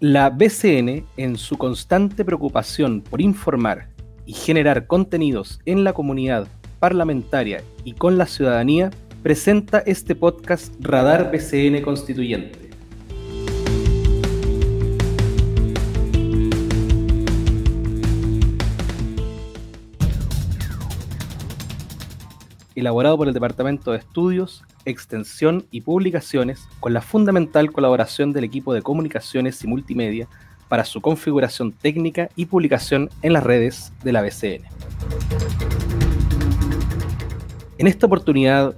La BCN, en su constante preocupación por informar y generar contenidos en la comunidad parlamentaria y con la ciudadanía, presenta este podcast Radar BCN Constituyente. Elaborado por el Departamento de Estudios, Extensión y Publicaciones, con la fundamental colaboración del equipo de Comunicaciones y Multimedia para su configuración técnica y publicación en las redes de la BCN. En esta oportunidad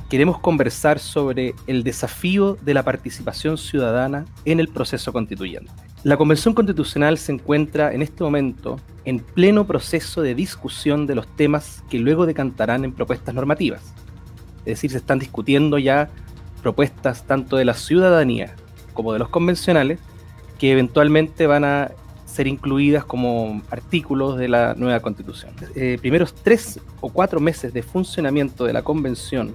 queremos conversar sobre el desafío de la participación ciudadana en el proceso constituyente. La Convención Constitucional se encuentra en este momento en pleno proceso de discusión de los temas que luego decantarán en propuestas normativas. Es decir, se están discutiendo ya propuestas tanto de la ciudadanía como de los convencionales que eventualmente van a ser incluidas como artículos de la nueva Constitución. Primeros 3 o 4 meses de funcionamiento de la Convención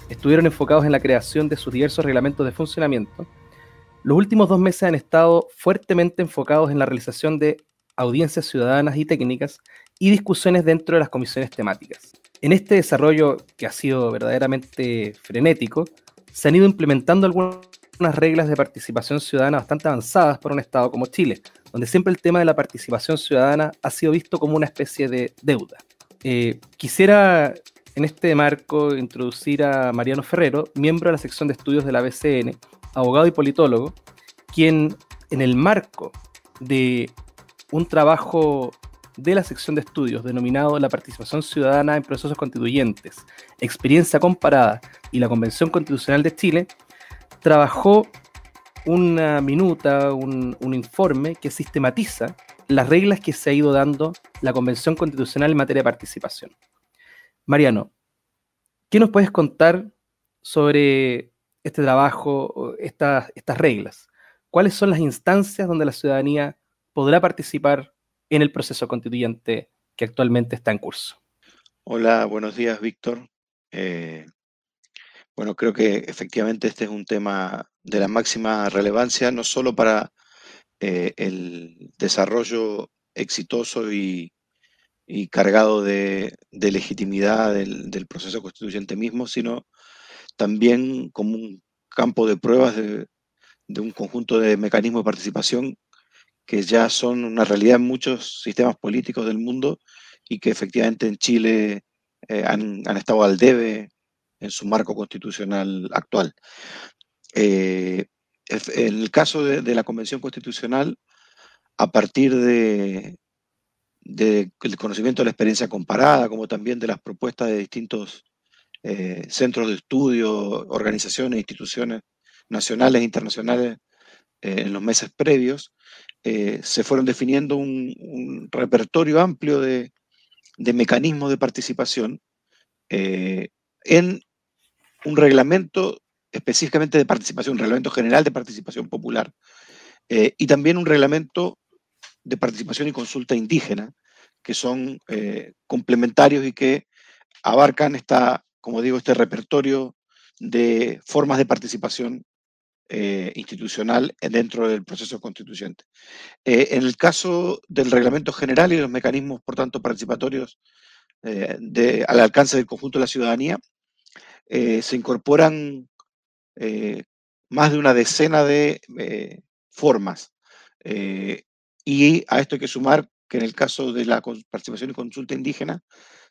estuvieron enfocados en la creación de sus diversos reglamentos de funcionamiento. Los últimos 2 meses han estado fuertemente enfocados en la realización de audiencias ciudadanas y técnicas y discusiones dentro de las comisiones temáticas. En este desarrollo, que ha sido verdaderamente frenético, se han ido implementando algunas reglas de participación ciudadana bastante avanzadas por un Estado como Chile, donde siempre el tema de la participación ciudadana ha sido visto como una especie de deuda. Quisiera en este marco introducir a Mariano Ferrero, miembro de la sección de estudios de la BCN, abogado y politólogo, quien en el marco de un trabajo de la sección de estudios denominado La participación ciudadana en procesos constituyentes, experiencia comparada y la Convención Constitucional de Chile, trabajó una minuta, un informe que sistematiza las reglas que se ha ido dando la Convención Constitucional en materia de participación. Mariano, ¿qué nos puedes contar sobre este trabajo, estas reglas? ¿Cuáles son las instancias donde la ciudadanía podrá participar en el proceso constituyente que actualmente está en curso? Hola, buenos días, Víctor. Bueno, creo que efectivamente este es un tema de la máxima relevancia, no solo para el desarrollo exitoso y cargado de legitimidad del proceso constituyente mismo, sino también como un campo de pruebas de un conjunto de mecanismos de participación que ya son una realidad en muchos sistemas políticos del mundo y que efectivamente en Chile han estado al debe en su marco constitucional actual. En el caso de la Convención Constitucional, a partir del conocimiento de la experiencia comparada, como también de las propuestas de distintos centros de estudio, organizaciones, instituciones nacionales e internacionales en los meses previos, se fueron definiendo un repertorio amplio de mecanismos de participación en un reglamento específicamente de participación, un reglamento general de participación popular, y también un reglamento de participación y consulta indígena, que son complementarios y que abarcan como digo, este repertorio de formas de participación institucional dentro del proceso constituyente. En el caso del reglamento general y los mecanismos, por tanto, participatorios al alcance del conjunto de la ciudadanía, se incorporan más de una decena de formas. Y a esto hay que sumar que en el caso de la participación y consulta indígena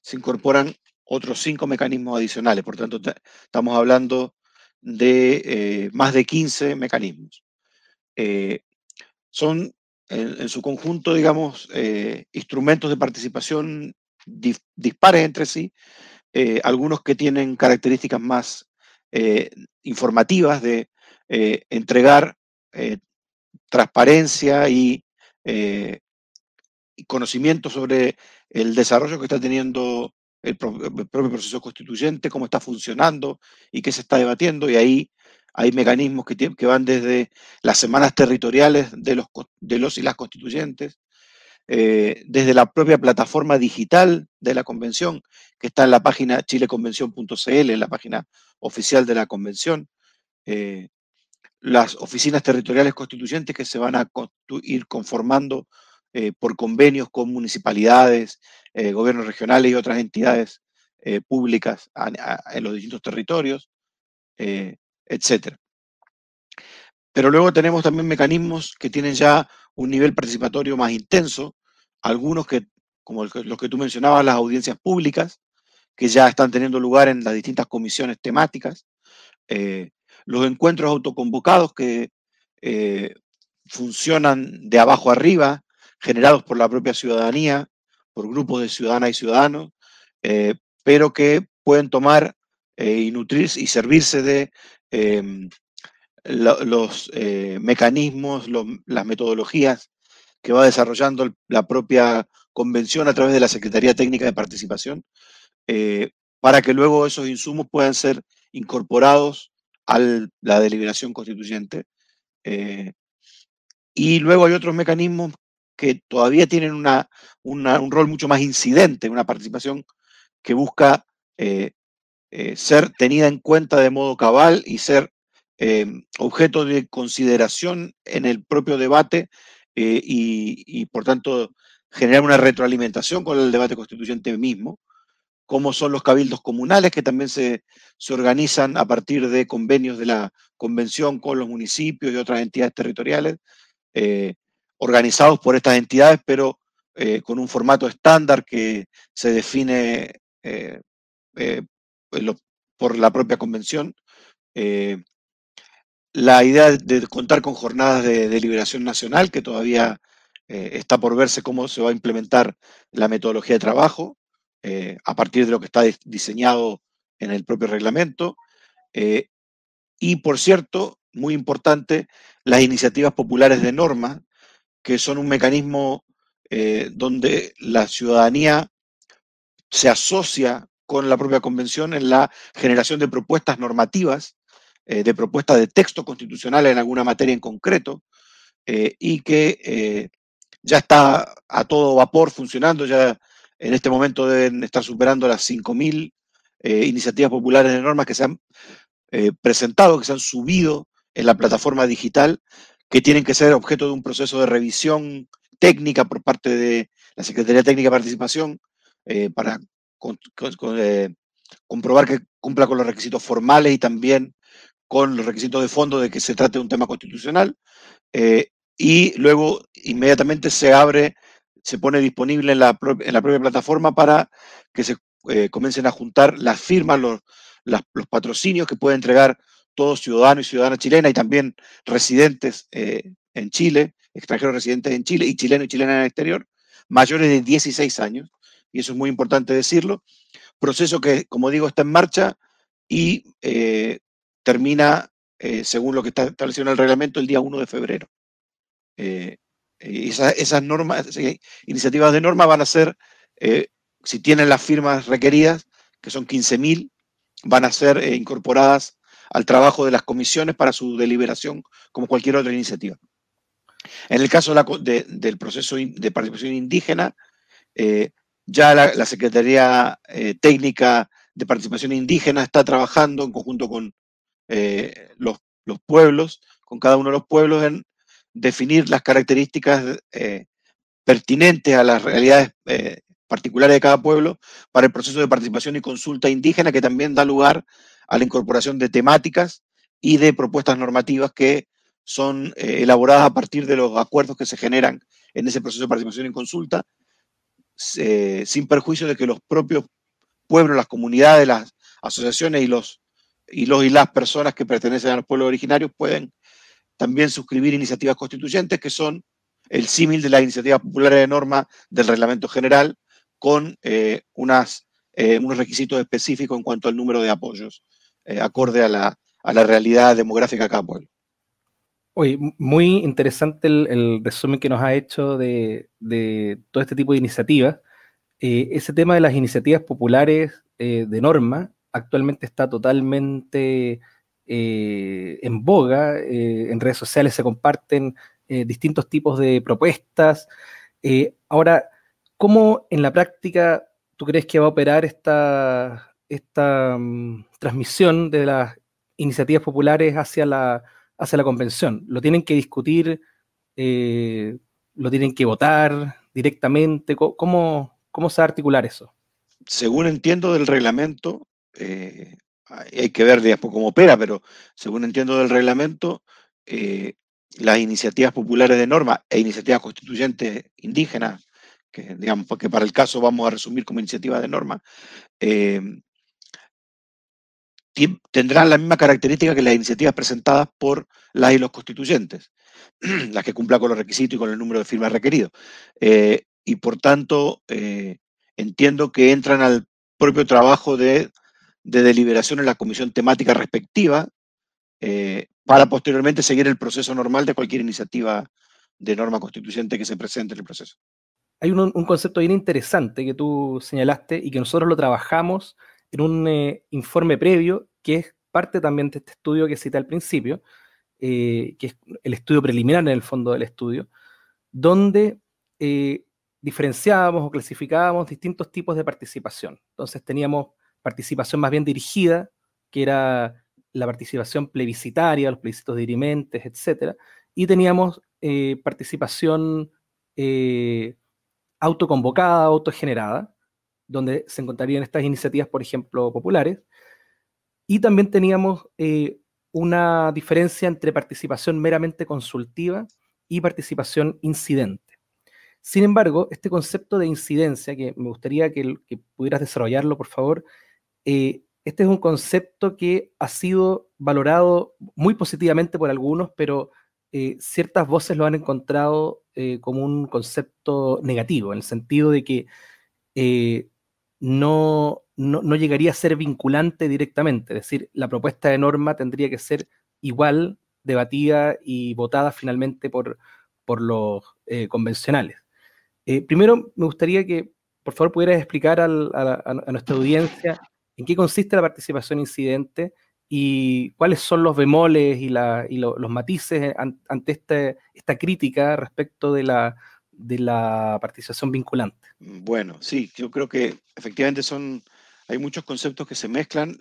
se incorporan otros 5 mecanismos adicionales. Por tanto, estamos hablando de más de 15 mecanismos. Son en su conjunto, digamos, instrumentos de participación dispares entre sí, algunos que tienen características más informativas de entregar transparencia y conocimiento sobre el desarrollo que está teniendo el propio proceso constituyente, cómo está funcionando y qué se está debatiendo, y ahí hay mecanismos que van desde las semanas territoriales de los y las constituyentes, desde la propia plataforma digital de la convención, que está en la página chileconvención.cl, en la página oficial de la convención, las oficinas territoriales constituyentes que se van a ir conformando por convenios con municipalidades, gobiernos regionales y otras entidades públicas en los distintos territorios, etcétera. Pero luego tenemos también mecanismos que tienen ya un nivel participatorio más intenso, algunos que, como los que tú mencionabas, las audiencias públicas, que ya están teniendo lugar en las distintas comisiones temáticas, los encuentros autoconvocados que funcionan de abajo arriba, generados por la propia ciudadanía, por grupos de ciudadanas y ciudadanos, pero que pueden tomar y nutrirse y servirse de los mecanismos, las metodologías que va desarrollando la propia convención a través de la Secretaría Técnica de Participación, para que luego esos insumos puedan ser incorporados a la deliberación constituyente. Y luego hay otros mecanismos que todavía tienen un rol mucho más incidente, una participación que busca ser tenida en cuenta de modo cabal y ser objeto de consideración en el propio debate y, por tanto, generar una retroalimentación con el debate constituyente mismo, como son los cabildos comunales, que también se organizan a partir de convenios de la convención con los municipios y otras entidades territoriales, organizados por estas entidades, pero con un formato estándar que se define eh, por la propia convención. La idea de contar con jornadas de deliberación nacional, que todavía está por verse cómo se va a implementar la metodología de trabajo a partir de lo que está diseñado en el propio reglamento. Y, por cierto, muy importante, las iniciativas populares de norma, que son un mecanismo donde la ciudadanía se asocia con la propia convención en la generación de propuestas normativas, de propuestas de texto constitucional en alguna materia en concreto, y que ya está a todo vapor funcionando. Ya en este momento deben estar superando las 5.000 iniciativas populares de normas que se han presentado, que se han subido en la plataforma digital, que tienen que ser objeto de un proceso de revisión técnica por parte de la Secretaría Técnica de Participación para comprobar que cumpla con los requisitos formales y también con los requisitos de fondo de que se trate de un tema constitucional. Y luego inmediatamente se pone disponible en la propia plataforma para que se comiencen a juntar las firmas, los patrocinios que puede entregar todo ciudadano y ciudadana chilena y también residentes en Chile, extranjeros residentes en Chile y chilenos y chilenas en el exterior, mayores de 16 años, y eso es muy importante decirlo. Proceso que, como digo, está en marcha y termina, según lo que está establecido en el reglamento, el día 1 de febrero. Esas normas, iniciativas de norma van a ser, si tienen las firmas requeridas, que son 15.000, van a ser incorporadas al trabajo de las comisiones para su deliberación, como cualquier otra iniciativa. En el caso del proceso de participación indígena, ya la Secretaría Técnica de Participación Indígena está trabajando en conjunto con los pueblos, con cada uno de los pueblos, en definir las características pertinentes a las realidades particulares de cada pueblo para el proceso de participación y consulta indígena, que también da lugar a la incorporación de temáticas y de propuestas normativas que son elaboradas a partir de los acuerdos que se generan en ese proceso de participación y consulta, sin perjuicio de que los propios pueblos, las comunidades, las asociaciones y las personas que pertenecen a los pueblos originarios pueden también suscribir iniciativas constituyentes, que son el símil de las iniciativas populares de norma del reglamento general, con unos requisitos específicos en cuanto al número de apoyos, acorde a la realidad demográfica de cada pueblo. Oye, muy interesante el resumen que nos ha hecho de todo este tipo de iniciativas. Ese tema de las iniciativas populares de norma actualmente está totalmente en boga. En redes sociales se comparten distintos tipos de propuestas. Ahora, ¿cómo en la práctica tú crees que va a operar esta transmisión de las iniciativas populares hacia hacia la convención? ¿Lo tienen que discutir? ¿Lo tienen que votar directamente? ¿Cómo se va a articular eso? Según entiendo del reglamento, hay que ver después cómo opera, pero según entiendo del reglamento, eh, las iniciativas populares de norma e iniciativas constituyentes indígenas, que digamos, porque para el caso vamos a resumir como iniciativa de norma, eh, tendrán la misma característica que las iniciativas presentadas por las y los constituyentes, las que cumplan con los requisitos y con el número de firmas requerido. Y por tanto, entiendo que entran al propio trabajo de deliberación en la comisión temática respectiva, para posteriormente seguir el proceso normal de cualquier iniciativa de norma constituyente que se presente en el proceso. Hay un concepto bien interesante que tú señalaste y que nosotros lo trabajamos en un informe previo, que es parte también de este estudio que cité al principio, que es el estudio preliminar en el fondo del estudio, donde diferenciábamos o clasificábamos distintos tipos de participación. Entonces teníamos participación más bien dirigida, que era la participación plebiscitaria, los plebiscitos dirimentes, etcétera, y teníamos participación autoconvocada, autogenerada, donde se encontrarían estas iniciativas, por ejemplo, populares, y también teníamos una diferencia entre participación meramente consultiva y participación incidente. Sin embargo, este concepto de incidencia, que me gustaría que pudieras desarrollarlo, por favor, este es un concepto que ha sido valorado muy positivamente por algunos, pero ciertas voces lo han encontrado como un concepto negativo, en el sentido de que eh, no llegaría a ser vinculante directamente, es decir, la propuesta de norma tendría que ser igual, debatida y votada finalmente por los convencionales. Primero, me gustaría que, por favor, pudieras explicar a nuestra audiencia en qué consiste la participación incidente y cuáles son los bemoles y los matices ante esta crítica respecto de la participación vinculante. Bueno, sí, yo creo que efectivamente hay muchos conceptos que se mezclan.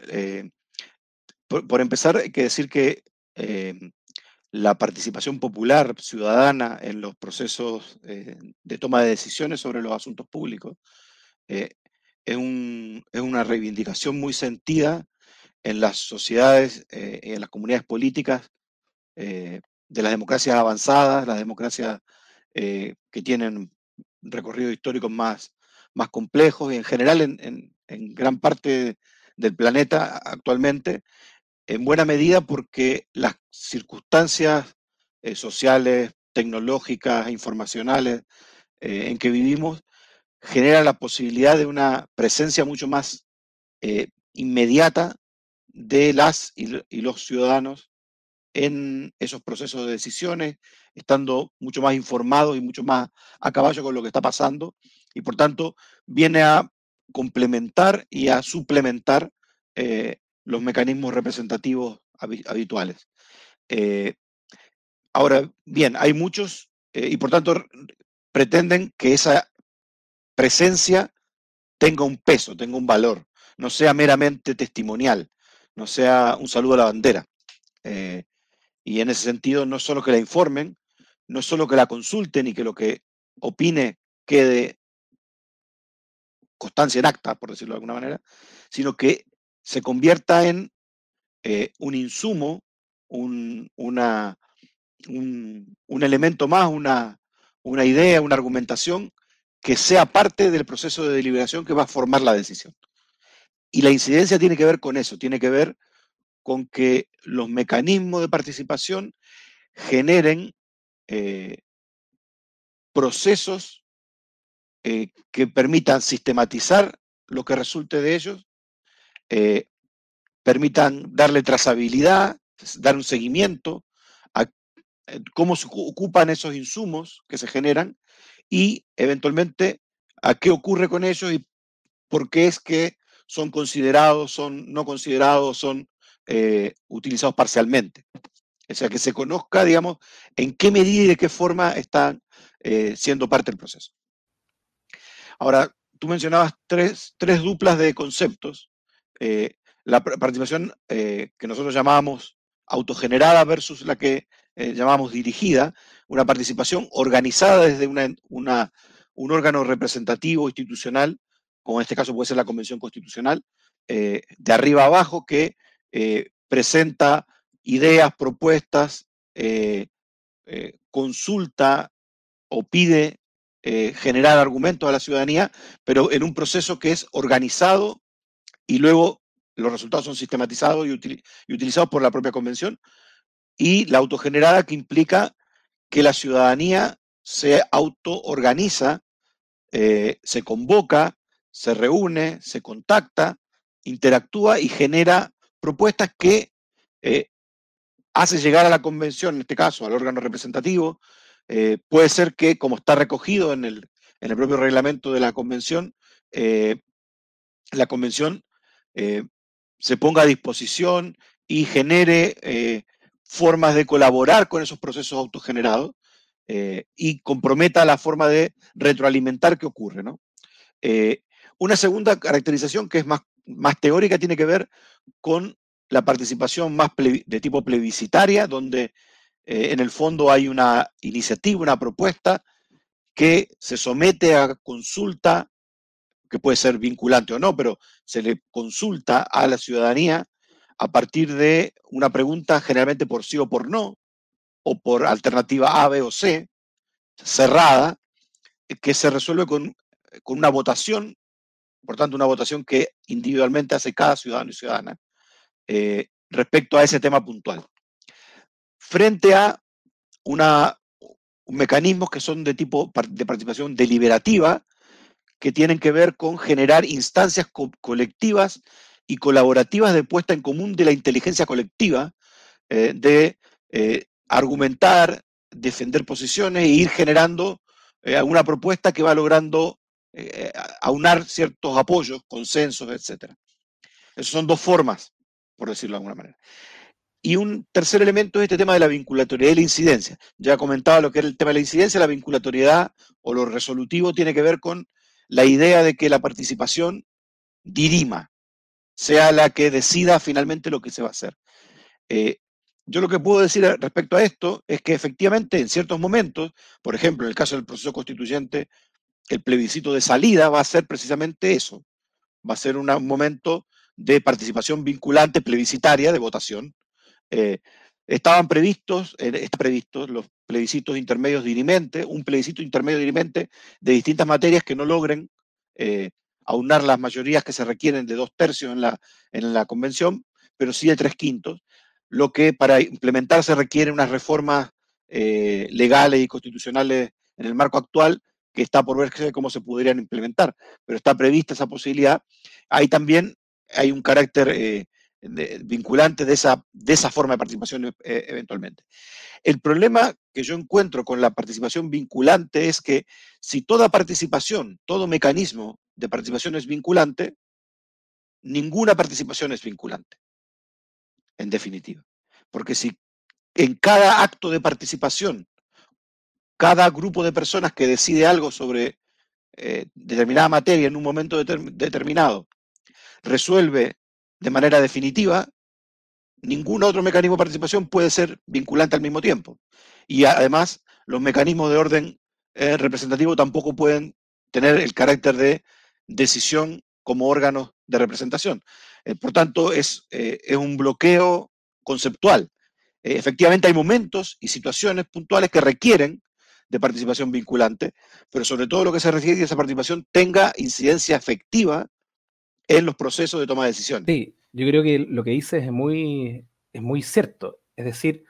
Por empezar, hay que decir que eh, la participación popular ciudadana en los procesos de toma de decisiones sobre los asuntos públicos eh, es una reivindicación muy sentida en las sociedades y en las comunidades políticas de las democracias avanzadas, las democracias que tienen recorridos históricos más complejos y en general en gran parte del planeta actualmente, en buena medida porque las circunstancias sociales, tecnológicas, informacionales en que vivimos generan la posibilidad de una presencia mucho más inmediata de las y los ciudadanos en esos procesos de decisiones, estando mucho más informados y mucho más a caballo con lo que está pasando, y por tanto viene a complementar y a suplementar los mecanismos representativos habituales. Eh, Ahora bien, hay muchos, y por tanto pretenden que esa presencia tenga un peso, tenga un valor, no sea meramente testimonial, no sea un saludo a la bandera. Eh, Y en ese sentido, no solo que la informen, no solo que la consulten y que lo que opine quede constancia en acta, por decirlo de alguna manera, sino que se convierta en un insumo, una, un elemento más, una idea, una argumentación que sea parte del proceso de deliberación que va a formar la decisión. Y la incidencia tiene que ver con eso, tiene que ver con que los mecanismos de participación generen eh, procesos que permitan sistematizar lo que resulte de ellos, eh, permitan darle trazabilidad, dar un seguimiento a cómo se ocupan esos insumos que se generan y eventualmente a qué ocurre con ellos y por qué es que son considerados, son no considerados, son utilizados parcialmente. O sea, que se conozca, digamos, en qué medida y de qué forma están siendo parte del proceso. Ahora, tú mencionabas tres duplas de conceptos. La participación que nosotros llamábamos autogenerada versus la que llamamos dirigida, una participación organizada desde un órgano representativo institucional, como en este caso puede ser la Convención Constitucional, de arriba a abajo, que presenta ideas, propuestas, consulta o pide generar argumentos a la ciudadanía, pero en un proceso que es organizado y luego los resultados son sistematizados y utilizados por la propia convención, y la autogenerada, que implica que la ciudadanía se autoorganiza, se convoca, se reúne, se contacta, interactúa y genera propuestas que hace llegar a la convención, en este caso al órgano representativo. Puede ser que, como está recogido en el propio reglamento de la convención eh, se ponga a disposición y genere formas de colaborar con esos procesos autogenerados y comprometa la forma de retroalimentar que ocurre, ¿no? Una segunda caracterización, que es más teórica, tiene que ver con la participación más de tipo plebiscitaria, donde en el fondo hay una iniciativa, una propuesta que se somete a consulta, que puede ser vinculante o no, pero se le consulta a la ciudadanía a partir de una pregunta, generalmente por sí o por no, o por alternativa A, B o C, cerrada, que se resuelve con una votación, por tanto una votación que individualmente hace cada ciudadano y ciudadana respecto a ese tema puntual. Frente a mecanismos que son de tipo de participación deliberativa, que tienen que ver con generar instancias colectivas y colaborativas de puesta en común de la inteligencia colectiva, de argumentar, defender posiciones e ir generando alguna propuesta que va logrando aunar ciertos apoyos, consensos, etc. Esas son dos formas, por decirlo de alguna manera. Y un tercer elemento es este tema de la vinculatoriedad y la incidencia. Ya comentaba lo que era el tema de la incidencia. La vinculatoriedad o lo resolutivo tiene que ver con la idea de que la participación dirima, sea la que decida finalmente lo que se va a hacer. Yo lo que puedo decir respecto a esto es que efectivamente en ciertos momentos, por ejemplo, en el caso del proceso constituyente, el plebiscito de salida va a ser precisamente eso. Va a ser un momento de participación vinculante plebiscitaria, de votación. Están previstos los plebiscitos intermedios dirimentes, un plebiscito intermedio dirimente de distintas materias que no logren aunar las mayorías que se requieren de 2/3 en la convención, pero sí de 3/5, lo que para implementarse requiere unas reformas legales y constitucionales en el marco actual, que está por verse cómo se podrían implementar, pero está prevista esa posibilidad. Ahí también hay un carácter vinculante de esa forma de participación eventualmente. El problema que yo encuentro con la participación vinculante es que si toda participación, todo mecanismo de participación es vinculante, ninguna participación es vinculante, en definitiva. Porque si en cada acto de participación, cada grupo de personas que decide algo sobre determinada materia en un momento determinado resuelve de manera definitiva, ningún otro mecanismo de participación puede ser vinculante al mismo tiempo. Y además, los mecanismos de orden representativo tampoco pueden tener el carácter de decisión como órganos de representación. Por tanto, es un bloqueo conceptual. Efectivamente, hay momentos y situaciones puntuales que requieren de participación vinculante, pero sobre todo lo que se requiere es que esa participación tenga incidencia efectiva en los procesos de toma de decisiones. Sí, yo creo que lo que dices es muy cierto. Es decir,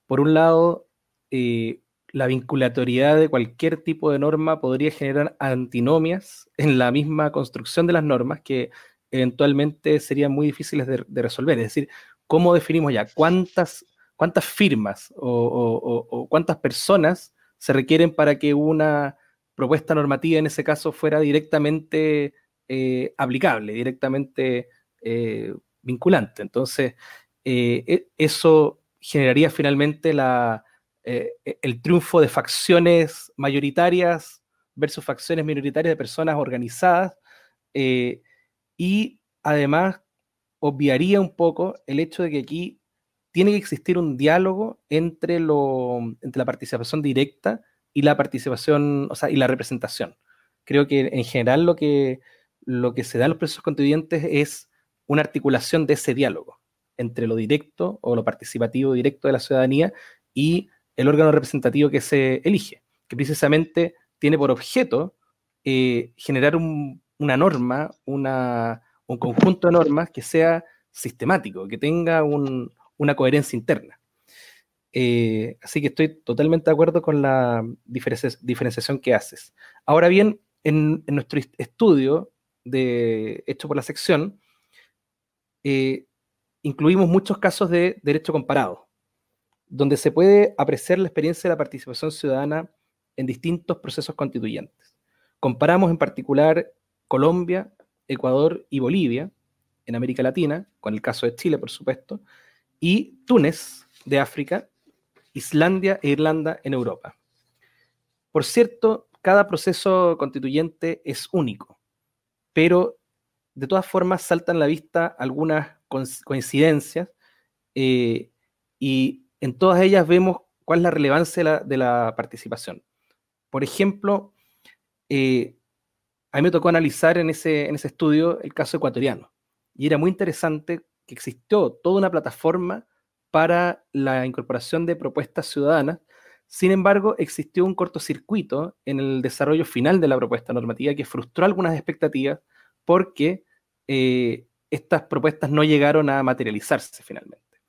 por un lado, la vinculatoriedad de cualquier tipo de norma podría generar antinomias en la misma construcción de las normas que eventualmente serían muy difíciles de resolver. Es decir, ¿cómo definimos ya cuántas firmas o cuántas personas se requieren para que una propuesta normativa en ese caso fuera directamente aplicable, directamente vinculante? Entonces, eso generaría finalmente el triunfo de facciones mayoritarias versus facciones minoritarias de personas organizadas, y además obviaría un poco el hecho de que aquí tiene que existir un diálogo entre la participación directa y la participación, o sea, y la representación. Creo que en general lo que se da en los procesos constituyentes es una articulación de ese diálogo entre lo directo o lo participativo directo de la ciudadanía y el órgano representativo que se elige, que precisamente tiene por objeto generar una norma, un conjunto de normas que sea sistemático, que tenga una coherencia interna. Así que estoy totalmente de acuerdo con la diferenciación que haces. Ahora bien, en nuestro estudio hecho por la sección, eh, incluimos muchos casos de derecho comparado, donde se puede apreciar la experiencia de la participación ciudadana en distintos procesos constituyentes. Comparamos en particular Colombia, Ecuador y Bolivia en América Latina, con el caso de Chile, por supuesto, y Túnez de África, Islandia e Irlanda en Europa. Por cierto, cada proceso constituyente es único, pero de todas formas saltan a la vista algunas coincidencias y en todas ellas vemos cuál es la relevancia de la participación. Por ejemplo, a mí me tocó analizar en ese estudio el caso ecuatoriano y era muy interesante que existió toda una plataforma para la incorporación de propuestas ciudadanas. Sin embargo, existió un cortocircuito en el desarrollo final de la propuesta normativa que frustró algunas expectativas porque estas propuestas no llegaron a materializarse finalmente.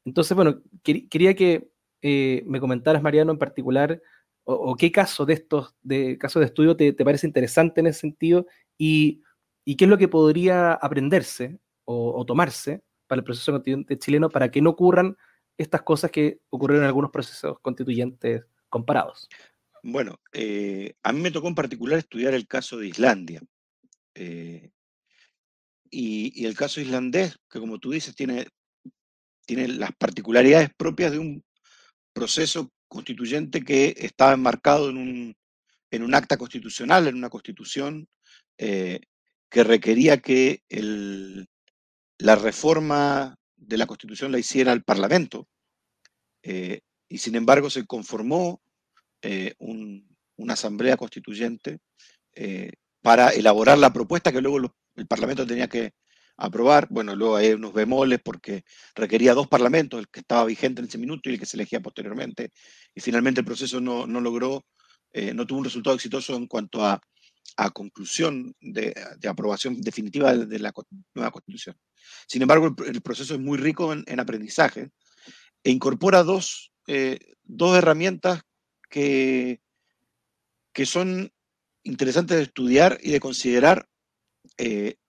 Entonces, bueno, quería que me comentaras, Mariano, en particular, o qué caso de estos, casos de estudio te parece interesante en ese sentido y qué es lo que podría aprenderse o tomarse para el proceso constituyente chileno para que no ocurran estas cosas que ocurrieron en algunos procesos constituyentes comparados. Bueno, a mí me tocó en particular estudiar el caso de Islandia. eh, y el caso islandés, que como tú dices, tiene las particularidades propias de un proceso constituyente que estaba enmarcado en un acta constitucional, en una constitución que requería que la reforma de la constitución la hiciera el Parlamento, y sin embargo se conformó una asamblea constituyente para elaborar la propuesta que luego el Parlamento tenía que aprobar. Bueno, luego hay unos bemoles porque requería dos parlamentos, el que estaba vigente en ese minuto y el que se elegía posteriormente, y finalmente el proceso no logró, no tuvo un resultado exitoso en cuanto a conclusión de aprobación definitiva de la nueva constitución. Sin embargo, el proceso es muy rico en aprendizaje e incorpora dos herramientas que, que son interesantes de estudiar y de considerar,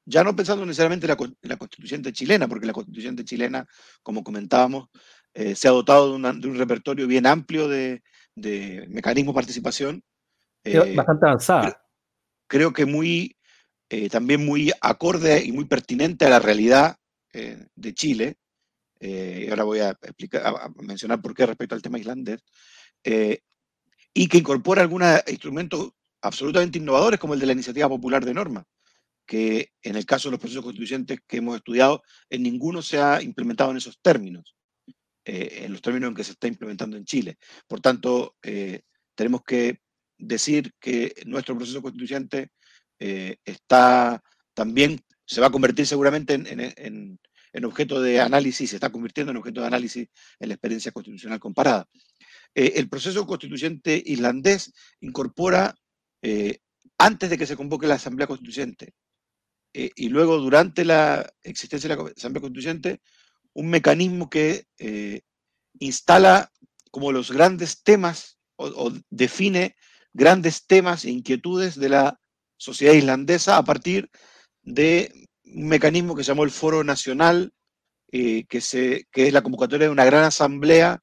ya no pensando necesariamente en la constituyente chilena, porque la constituyente chilena, como comentábamos, se ha dotado de un repertorio bien amplio de mecanismos de participación. Bastante avanzada. Creo que también muy acorde y muy pertinente a la realidad de Chile. Y ahora voy a mencionar por qué respecto al tema islandés. Y que incorpora algunos instrumentos absolutamente innovadores, como el de la iniciativa popular de norma, que en el caso de los procesos constituyentes que hemos estudiado, en ninguno se ha implementado en esos términos, en los términos en que se está implementando en Chile. Por tanto, tenemos que decir que nuestro proceso constituyente está también, se va a convertir seguramente en objeto de análisis, se está convirtiendo en objeto de análisis en la experiencia constitucional comparada. El proceso constituyente islandés incorpora, antes de que se convoque la Asamblea Constituyente y luego durante la existencia de la Asamblea Constituyente, un mecanismo que instala como los grandes temas o define grandes temas e inquietudes de la sociedad islandesa a partir de un mecanismo que se llamó el Foro Nacional, que es la convocatoria de una gran asamblea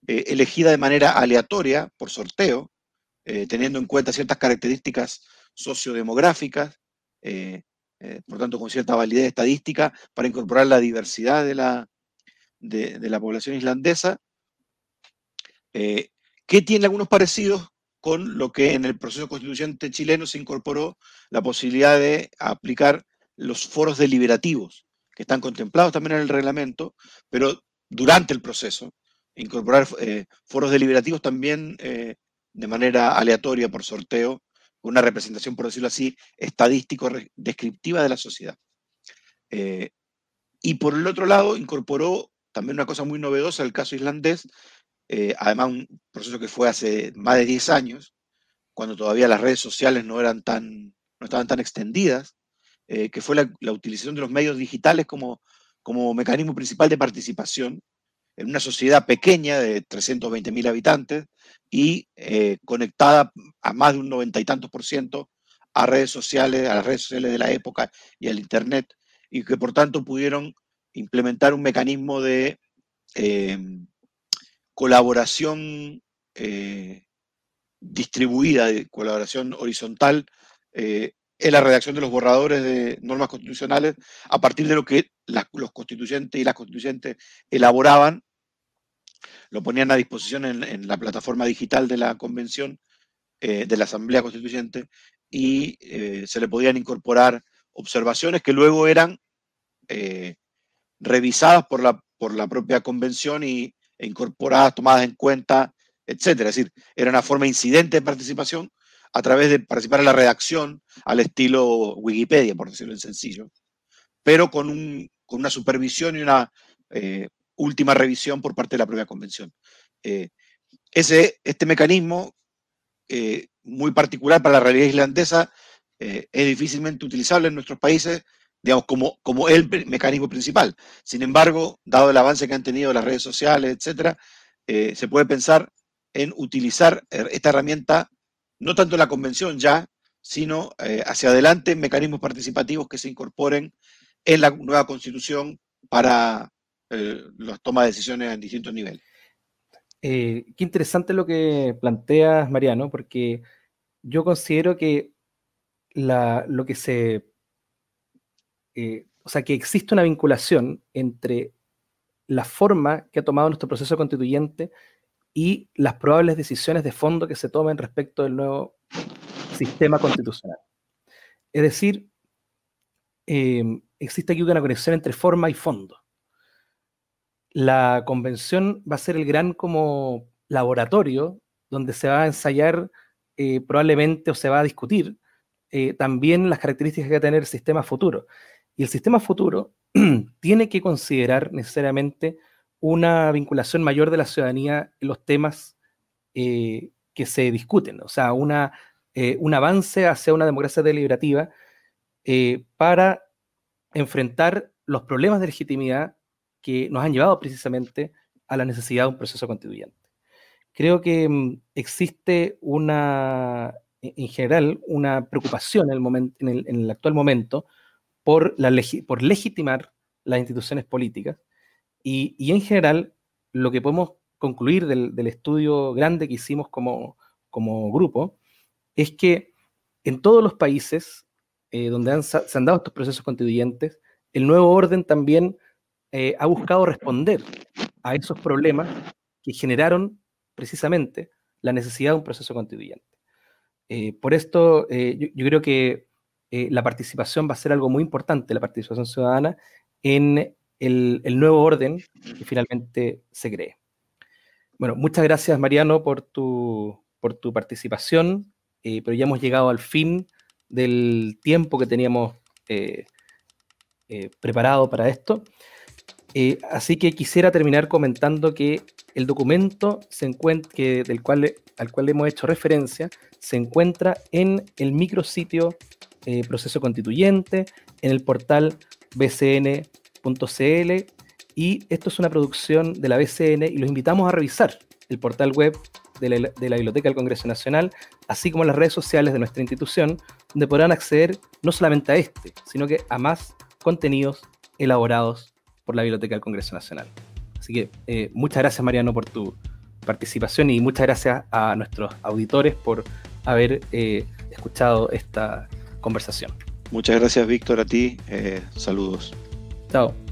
elegida de manera aleatoria, por sorteo, teniendo en cuenta ciertas características sociodemográficas, por tanto con cierta validez estadística, para incorporar la diversidad de la población islandesa, que tiene algunos parecidos con lo que en el proceso constituyente chileno se incorporó la posibilidad de aplicar los foros deliberativos, que están contemplados también en el reglamento, pero durante el proceso, incorporar foros deliberativos también de manera aleatoria, por sorteo, con una representación, por decirlo así, estadístico-descriptiva de la sociedad. Y por el otro lado, incorporó también una cosa muy novedosa, el caso islandés, además un proceso que fue hace más de 10 años, cuando todavía las redes sociales no estaban tan extendidas, que fue la utilización de los medios digitales como mecanismo principal de participación en una sociedad pequeña de 320.000 habitantes y conectada a más de un 90 y tantos % a las redes sociales de la época y al Internet, y que por tanto pudieron implementar un mecanismo de colaboración distribuida, de colaboración horizontal, en la redacción de los borradores de normas constitucionales a partir de lo que los constituyentes y las constituyentes elaboraban, lo ponían a disposición en la plataforma digital de la convención, de la Asamblea Constituyente, y se le podían incorporar observaciones que luego eran revisadas por la propia convención e incorporadas, tomadas en cuenta, etcétera. Es decir, era una forma incidente de participación a través de participar en la redacción al estilo Wikipedia, por decirlo en sencillo, pero con una supervisión y una última revisión por parte de la propia convención. Este mecanismo, muy particular para la realidad islandesa, es difícilmente utilizable en nuestros países, digamos, como el mecanismo principal. Sin embargo, dado el avance que han tenido las redes sociales, etcétera, se puede pensar en utilizar esta herramienta, no tanto en la convención ya, sino hacia adelante, mecanismos participativos que se incorporen en la nueva constitución para la toma de decisiones en distintos niveles. Qué interesante lo que planteas, Mariano, porque yo considero que lo que o sea, que existe una vinculación entre la forma que ha tomado nuestro proceso constituyente y las probables decisiones de fondo que se tomen respecto del nuevo sistema constitucional. Es decir, existe aquí una conexión entre forma y fondo. La convención va a ser el gran como laboratorio donde se va a ensayar probablemente o se va a discutir también las características que va a tener el sistema futuro. Y el sistema futuro tiene que considerar necesariamente una vinculación mayor de la ciudadanía en los temas que se discuten, o sea, un avance hacia una democracia deliberativa para enfrentar los problemas de legitimidad que nos han llevado precisamente a la necesidad de un proceso constituyente. Creo que existe en general una preocupación en el actual momento por legitimar las instituciones políticas y en general lo que podemos concluir del estudio grande que hicimos como grupo es que en todos los países donde se han dado estos procesos constituyentes, el nuevo orden también ha buscado responder a esos problemas que generaron precisamente la necesidad de un proceso constituyente. Por esto, yo creo que la participación va a ser algo muy importante, la participación ciudadana, en el nuevo orden que finalmente se cree. Bueno, muchas gracias, Mariano, por tu participación, pero ya hemos llegado al fin del tiempo que teníamos preparado para esto. Así que quisiera terminar comentando que el documento al cual hemos hecho referencia se encuentra en el micrositio Proceso Constituyente, en el portal bcn.cl, y esto es una producción de la BCN y los invitamos a revisar el portal web de la Biblioteca del Congreso Nacional, así como las redes sociales de nuestra institución, donde podrán acceder no solamente a sino que a más contenidos elaborados por la Biblioteca del Congreso Nacional. Así que muchas gracias, Mariano, por tu participación y muchas gracias a nuestros auditores por haber escuchado esta conversación. Muchas gracias, Víctor, a ti. Saludos. Chao.